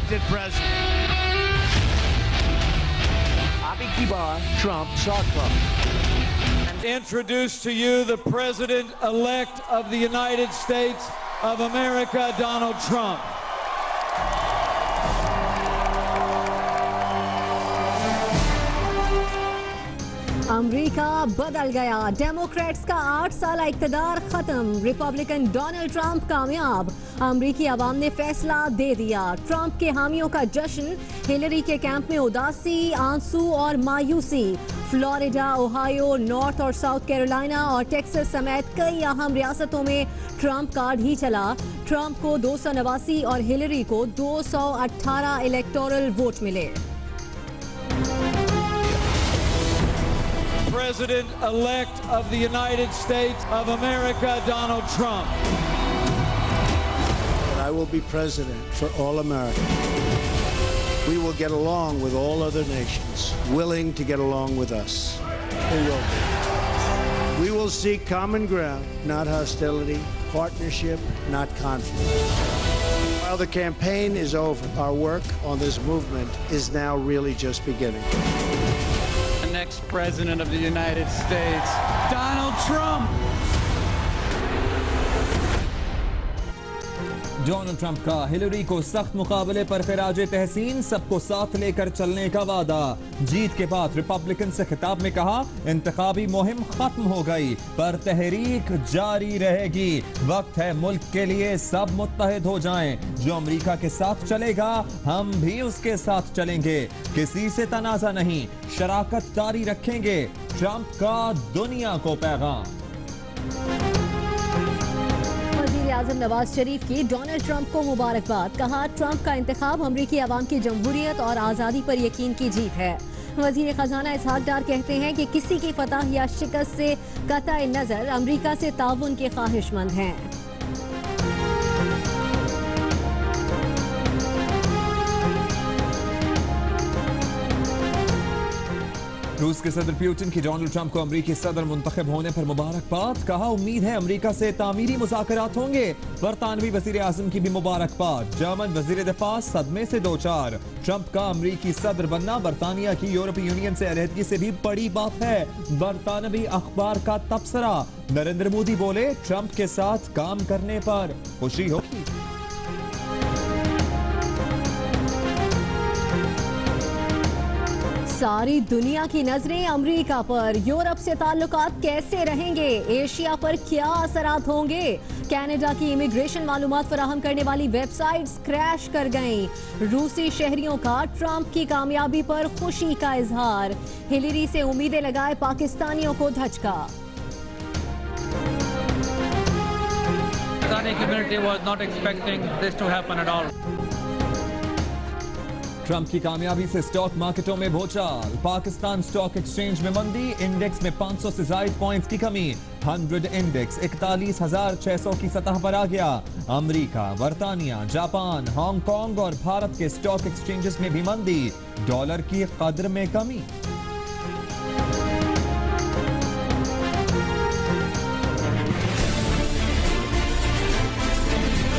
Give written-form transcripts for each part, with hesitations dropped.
elected president. Abby Kibar, Trump, Shot Club. Introduce to you the President-elect of the United States of America, Donald Trump. अमरीका बदल गया, Democrats का 8 साल इक़्तिदार खत्म, Republican Donald Trump कामयाब, अमरीकी अवाम ने फैसला दे दिया। ट्रंप के हामियों का जश्न, हिलरी के कैंप में उदासी, आंसू और मायूसी। फ्लोरिडा, ओहायो, नॉर्थ और साउथ कैरोलिना और टेक्सास समेत कई अहम रियासतों में ट्रंप कार्ड ही चला। ट्रंप को 289 और हिलरी को 218 इलेक्टोरल वोट मिले। President-elect of the United States of America, Donald Trump. And I will be president for all America. We will get along with all other nations, willing to get along with us. We will seek common ground, not hostility, partnership, not conflict. While the campaign is over, our work on this movement is now really just beginning. Next President of the United States, Donald Trump. Donald Trump का Hillary को सख्त मुकाबले पर खिराज तहसीन, सबको साथ लेकर चलने का वादा। जीत के बाद रिपब्लिकन से खिताब में कहा, इंतखाबी मुहिम खत्म हो गई पर तहरीक जारी रहेगी। वक्त है मुल्क के लिए सब मुत्तहिद हो जाएं। जो अमेरिका के साथ चलेगा हम भी उसके साथ चलेंगे, किसी से तनाज़ा नहीं, शराकत जारी रखेंगे। ट्रंप का दुनिया को पैगाम। आज़म नवाज शरीफ की डोनाल्ड ट्रंप को मुबारकबाद, कहा ट्रंप का इंतखाब अमरीकी अवाम की जमहूरियत और आज़ादी पर यकीन की जीत है। वज़ीर ख़जाना इसहाक डार कहते हैं कि किसी की फतह या शिकस्त से कतई नज़र अमरीका से ताउन के ख्वाहिशमंद हैं। रूस के सदर पुतिन की डोनाल्ड ट्रंप को अमरीकी सदर मुंतखब होने पर मुबारकबाद, कहा उम्मीद है अमरीका से तामीरी मुज़ाकरात होंगे। बरतानवी वज़ीर आज़म की भी मुबारकबाद, जर्मन वज़ीर दिफा सदमे से दो चार। ट्रंप का अमरीकी सदर बनना बरतानिया की यूरोपीय यूनियन से अलहदगी से भी बड़ी बात है। बरतानवी अखबार का तबसरा, नरेंद्र मोदी बोले ट्रंप के साथ काम करने पर खुशी होगी। सारी दुनिया की नजरें अमेरिका पर, यूरोप से ताल्लुकात कैसे रहेंगे, एशिया पर क्या असरात होंगे। कनाडा की इमिग्रेशन मालूमात फराहम करने वाली वेबसाइट्स क्रैश कर गईं। रूसी शहरियों का ट्रंप की कामयाबी पर खुशी का इजहार, हिलरी से उम्मीदें लगाए पाकिस्तानियों को धचका। ट्रंप की कामयाबी से स्टॉक मार्केटों में भूचाल, पाकिस्तान स्टॉक एक्सचेंज में मंदी, इंडेक्स में 500 से ज्यादा पॉइंट्स की कमी। 100 इंडेक्स 41,600 की सतह पर आ गया। अमेरिका, बरतानिया, जापान, हांगकांग और भारत के स्टॉक एक्सचेंजेस में भी मंदी, डॉलर की कदर में कमी।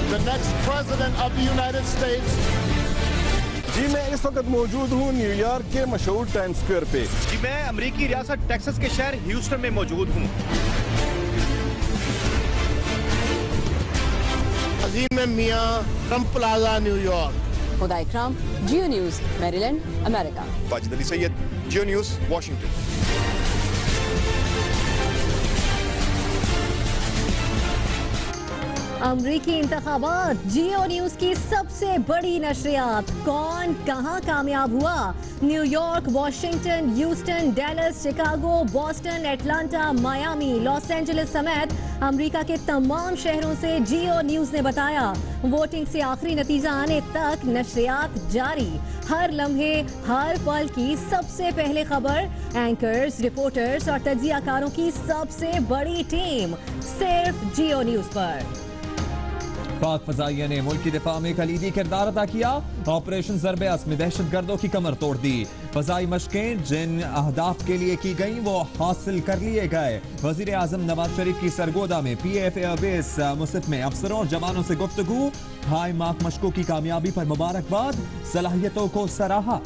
The next president of the United States. जी मैं इस वक्त मौजूद हूँ न्यूयॉर्क के मशहूर टाइम स्क्वायर पे। जी मैं अमेरिकी रियासत टेक्सास के शहर ह्यूस्टन में मौजूद हूँ। Azim Mian, Trump Plaza, New York. Khuda Ikram, Geo News, Maryland, America. Wajid Ali Syed, Geo News, Washington. अमरीकी इंतखाबात, जियो न्यूज की सबसे बड़ी नशरियात, कौन कहां कामयाब हुआ। New York, Washington, Houston, Dallas, Chicago, Boston, Atlanta, Miami, Los Angeles समेत अमेरिका के तमाम शहरों से जियो न्यूज ने बताया। वोटिंग से आखिरी नतीजा आने तक नशरियात जारी, हर लम्हे हर पल की सबसे पहले खबर, एंकर्स, रिपोर्टर्स और तज्जियाकारों की सबसे बड़ी टीम सिर्फ जियो न्यूज पर। पाक फजाइया ने मुल्क की दिफा में कलीदी किरदार अदा किया, ऑपरेशन ज़रबे-ए-अज़म में दहशतगर्दों की कमर तोड़ दी। फजाई मशकें जिन अहदाफ के लिए की गई वो हासिल कर लिए गए। वजीर आजम नवाज शरीफ की सरगोदा में PAF एयरबेस मुसिफ में अफसरों और जवानों से गुफ्तगू। हाई मार्क मशकों की कामयाबी पर मुबारकबाद, सलाहियतों को सराहा।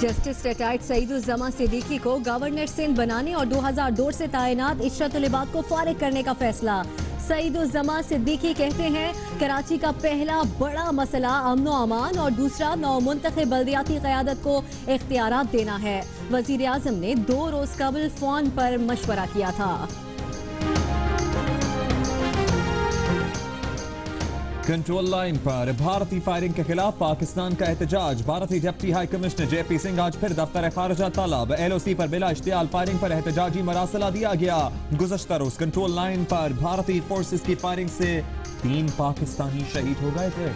जस्टिस रिटायर्ड सईदुज़्ज़मा सिद्दीकी को गवर्नर सिंध बनाने और 2002 से तैनात इशरतुल इबाद को फारिग करने का फैसला। सईदुज़्ज़मा सिद्दीकी कहते हैं कराची का पहला बड़ा मसला अमन व अमान और दूसरा नौमुंतखब बल्दियाती क़यादत को इख्तियारात देना है। वज़ीर आज़म ने 2 रोज कबल फोन पर मशवरा किया था। कंट्रोल लाइन पर भारतीय फायरिंग के खिलाफ पाकिस्तान का एहतजाज। भारतीय deputy high commissioner JP Singh आज फिर दफ्तर खारजा तलब। LOC पर बिला इश्तियाल फायरिंग पर एहतजाजी मरासला दिया गया। गुज़श्ता रोज कंट्रोल लाइन पर भारतीय फोर्सेस की फायरिंग से 3 पाकिस्तानी शहीद हो गए थे।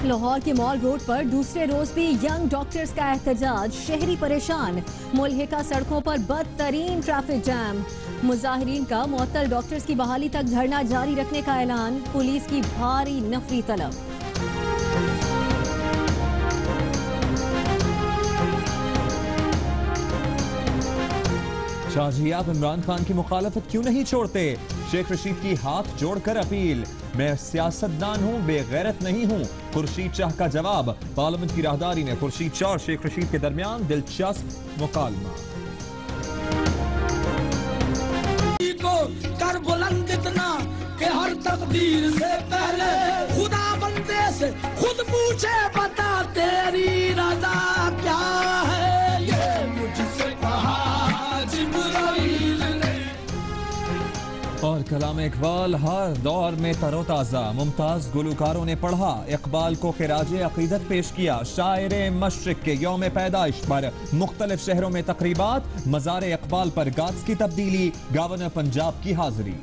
लाहौर के मॉल रोड पर दूसरे रोज भी यंग डॉक्टर्स का एहतजाज। शहरी परेशान, मुल्हिका सड़कों पर बदतरीन ट्रैफिक जैम। मुजाहिरीन का मुअत्तल डॉक्टर्स की बहाली तक धरना जारी रखने का ऐलान। पुलिस की भारी नफरी तलब। शाहजियाब इमरान खान की मुखालफत क्यों नहीं छोड़ते? शेख रशीद की हाथ जोड़कर अपील। मैं सियासतदान हूँ, बेगैरत नहीं हूँ। खुर्शीद शाह का जवाब। पार्लियामेंट की राहदारी में खुर्शीद शाह और शेख रशीद के दरमियान दिलचस्प मुकालमा। कर बुलंद इतना कि हर तकदीर से पहले खुदा बंदे से खुद पूछे, बता तेरी रज़ा क्या है? ये मुझसे कहा जिब्राइल ने। और कलाम इकबाल हर दौर में तरोताज़ा। मुमताज गुलकारों ने पढ़ा, इकबाल को खिराजे अकीदत पेश किया। शायर मशरिक के यौम पैदाइश पर मुख्तलिफ शहरों में तकरीबात। मज़ार इकबाल पर गाट्स की तब्दीली, गवर्नर पंजाब की हाजिरी।